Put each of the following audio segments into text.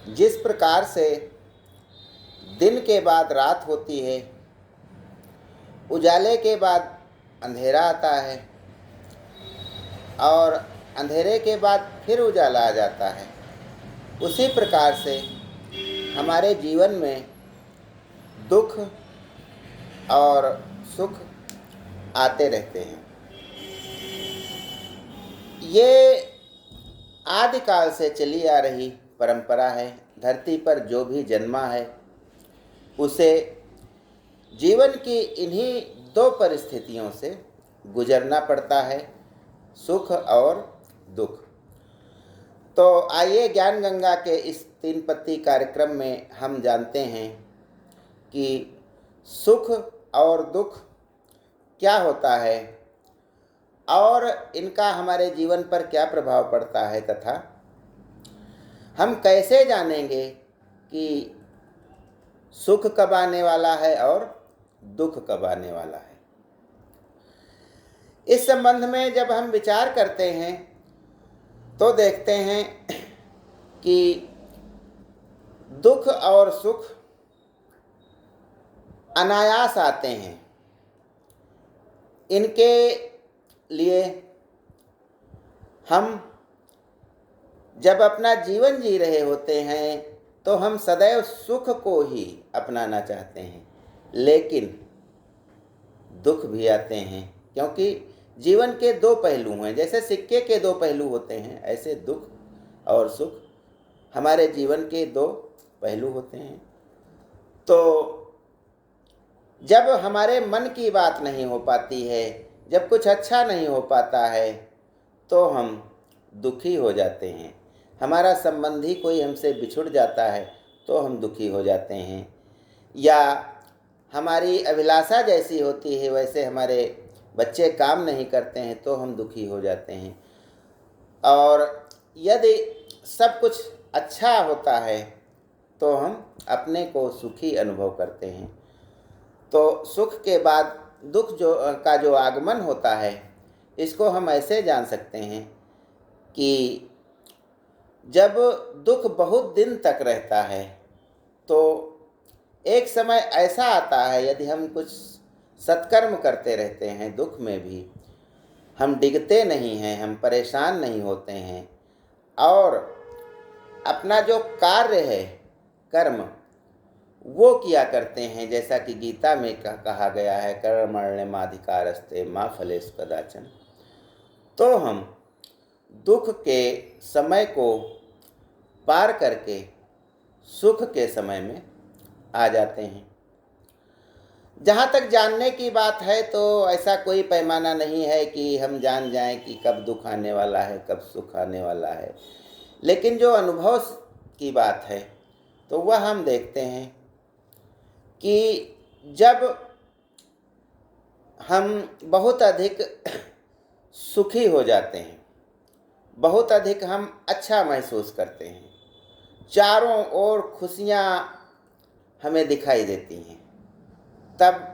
जिस प्रकार से दिन के बाद रात होती है, उजाले के बाद अंधेरा आता है और अंधेरे के बाद फिर उजाला आ जाता है, उसी प्रकार से हमारे जीवन में दुख और सुख आते रहते हैं। ये आदिकाल से चली आ रही परंपरा है। धरती पर जो भी जन्मा है उसे जीवन की इन्हीं दो परिस्थितियों से गुजरना पड़ता है, सुख और दुख। तो आइए ज्ञान गंगा के इस 3 पत्ती कार्यक्रम में हम जानते हैं कि सुख और दुख क्या होता है और इनका हमारे जीवन पर क्या प्रभाव पड़ता है, तथा हम कैसे जानेंगे कि सुख कब आने वाला है और दुख कब आने वाला है। इस संबंध में जब हम विचार करते हैं तो देखते हैं कि दुख और सुख अनायास आते हैं। इनके लिए हम जब अपना जीवन जी रहे होते हैं तो हम सदैव सुख को ही अपनाना चाहते हैं, लेकिन दुख भी आते हैं, क्योंकि जीवन के 2 पहलू हैं। जैसे सिक्के के 2 पहलू होते हैं, ऐसे दुख और सुख हमारे जीवन के 2 पहलू होते हैं। तो जब हमारे मन की बात नहीं हो पाती है, जब कुछ अच्छा नहीं हो पाता है, तो हम दुखी हो जाते हैं। हमारा संबंधी कोई हमसे बिछुड़ जाता है तो हम दुखी हो जाते हैं, या हमारी अभिलाषा जैसी होती है वैसे हमारे बच्चे काम नहीं करते हैं तो हम दुखी हो जाते हैं। और यदि सब कुछ अच्छा होता है तो हम अपने को सुखी अनुभव करते हैं। तो सुख के बाद दुख जो आगमन होता है, इसको हम ऐसे जान सकते हैं कि जब दुख बहुत दिन तक रहता है तो एक समय ऐसा आता है, यदि हम कुछ सत्कर्म करते रहते हैं, दुख में भी हम डिगते नहीं हैं, हम परेशान नहीं होते हैं और अपना जो कार्य है, कर्म, वो किया करते हैं। जैसा कि गीता में कहा गया है, कर्मण्येवाधिकारस्ते मा फलेषु कदाचन। तो हम दुख के समय को पार करके सुख के समय में आ जाते हैं। जहाँ तक जानने की बात है तो ऐसा कोई पैमाना नहीं है कि हम जान जाएं कि कब दुख आने वाला है, कब सुख आने वाला है। लेकिन जो अनुभव की बात है तो वह हम देखते हैं कि जब हम बहुत अधिक सुखी हो जाते हैं, बहुत अधिक हम अच्छा महसूस करते हैं, चारों ओर खुशियाँ हमें दिखाई देती हैं, तब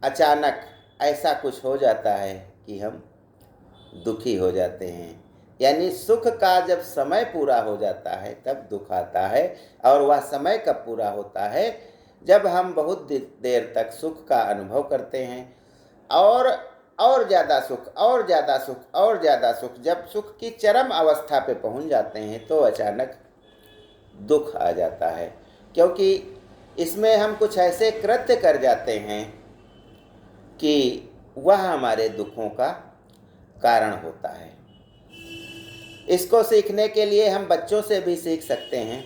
अचानक ऐसा कुछ हो जाता है कि हम दुखी हो जाते हैं। यानी सुख का जब समय पूरा हो जाता है तब दुख आता है। और वह समय कब पूरा होता है? जब हम बहुत देर तक सुख का अनुभव करते हैं और ज़्यादा सुख और ज़्यादा सुख और ज़्यादा सुख, जब सुख की चरम अवस्था पे पहुंच जाते हैं तो अचानक दुख आ जाता है, क्योंकि इसमें हम कुछ ऐसे कृत्य कर जाते हैं कि वह हमारे दुखों का कारण होता है। इसको सीखने के लिए हम बच्चों से भी सीख सकते हैं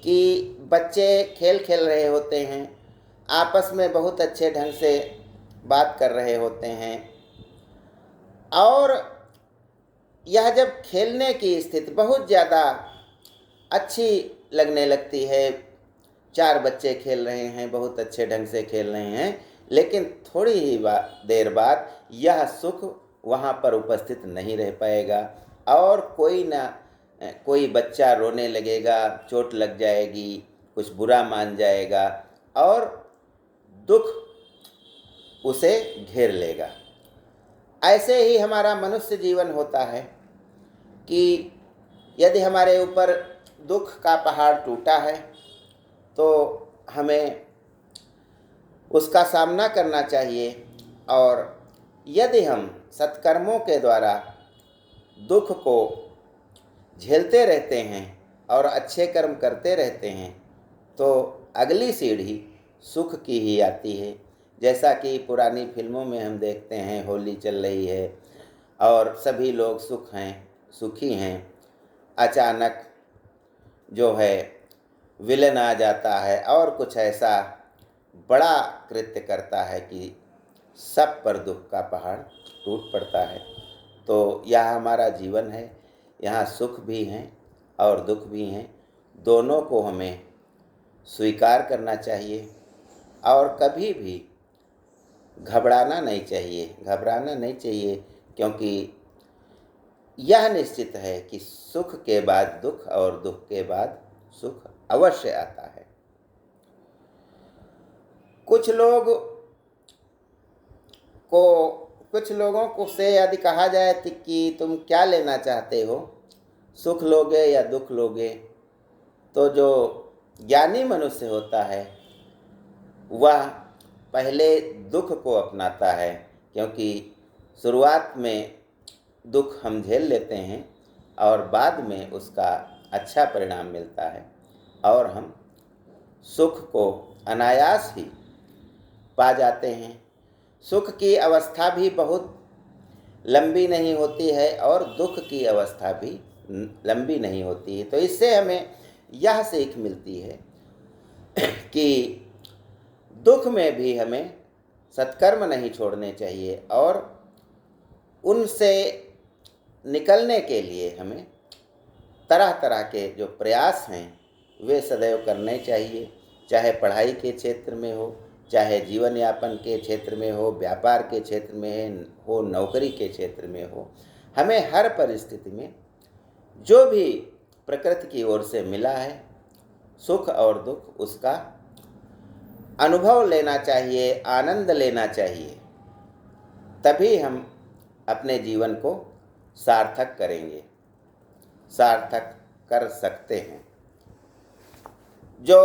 कि बच्चे खेल खेल रहे होते हैं, आपस में बहुत अच्छे ढंग से बात कर रहे होते हैं, और यह जब खेलने की स्थिति बहुत ज़्यादा अच्छी लगने लगती है, 4 बच्चे खेल रहे हैं, बहुत अच्छे ढंग से खेल रहे हैं, लेकिन थोड़ी ही देर बाद यह सुख वहाँ पर उपस्थित नहीं रह पाएगा और कोई बच्चा रोने लगेगा, चोट लग जाएगी, कुछ बुरा मान जाएगा और दुख उसे घेर लेगा। ऐसे ही हमारा मनुष्य जीवन होता है कि यदि हमारे ऊपर दुख का पहाड़ टूटा है तो हमें उसका सामना करना चाहिए, और यदि हम सत्कर्मों के द्वारा दुख को झेलते रहते हैं और अच्छे कर्म करते रहते हैं तो अगली सीढ़ी सुख की ही आती है। जैसा कि पुरानी फिल्मों में हम देखते हैं, होली चल रही है और सभी लोग सुखी हैं, अचानक जो है विलन आ जाता है और कुछ ऐसा बड़ा कृत्य करता है कि सब पर दुख का पहाड़ टूट पड़ता है। तो यह हमारा जीवन है, यहाँ सुख भी हैं और दुख भी हैं, दोनों को हमें स्वीकार करना चाहिए और कभी भी घबराना नहीं चाहिए, क्योंकि यह निश्चित है कि सुख के बाद दुख और दुख के बाद सुख अवश्य आता है। कुछ लोगों को से यदि कहा जाए कि तुम क्या लेना चाहते हो, सुख लोगे या दुख लोगे, तो जो ज्ञानी मनुष्य होता है वह पहले दुख को अपनाता है, क्योंकि शुरुआत में दुख हम झेल लेते हैं और बाद में उसका अच्छा परिणाम मिलता है और हम सुख को अनायास ही पा जाते हैं। सुख की अवस्था भी बहुत लंबी नहीं होती है और दुख की अवस्था भी लंबी नहीं होती है। तो इससे हमें यह सीख मिलती है कि दुख में भी हमें सत्कर्म नहीं छोड़ने चाहिए और उनसे निकलने के लिए हमें तरह तरह के जो प्रयास हैं वे सदैव करने चाहिए, चाहे पढ़ाई के क्षेत्र में हो, चाहे जीवन यापन के क्षेत्र में हो, व्यापार के क्षेत्र में हो, नौकरी के क्षेत्र में हो। हमें हर परिस्थिति में जो भी प्रकृति की ओर से मिला है सुख और दुख, उसका अनुभव लेना चाहिए, आनंद लेना चाहिए, तभी हम अपने जीवन को सार्थक कर सकते हैं। जो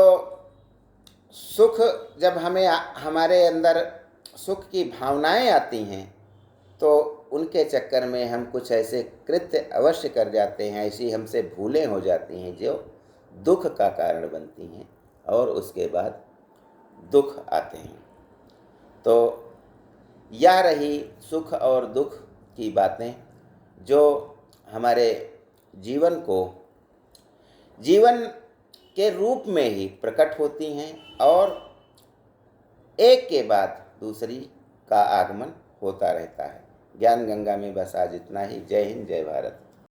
सुख, जब हमारे अंदर सुख की भावनाएं आती हैं तो उनके चक्कर में हम कुछ ऐसे कृत्य अवश्य कर जाते हैं, ऐसी हमसे भूलें हो जाती हैं जो दुख का कारण बनती हैं और उसके बाद दुख आते हैं। तो यह रही सुख और दुख की बातें जो हमारे जीवन के रूप में ही प्रकट होती हैं और एक के बाद दूसरी का आगमन होता रहता है। ज्ञान गंगा में बस आज इतना ही। जय हिंद, जय भारत।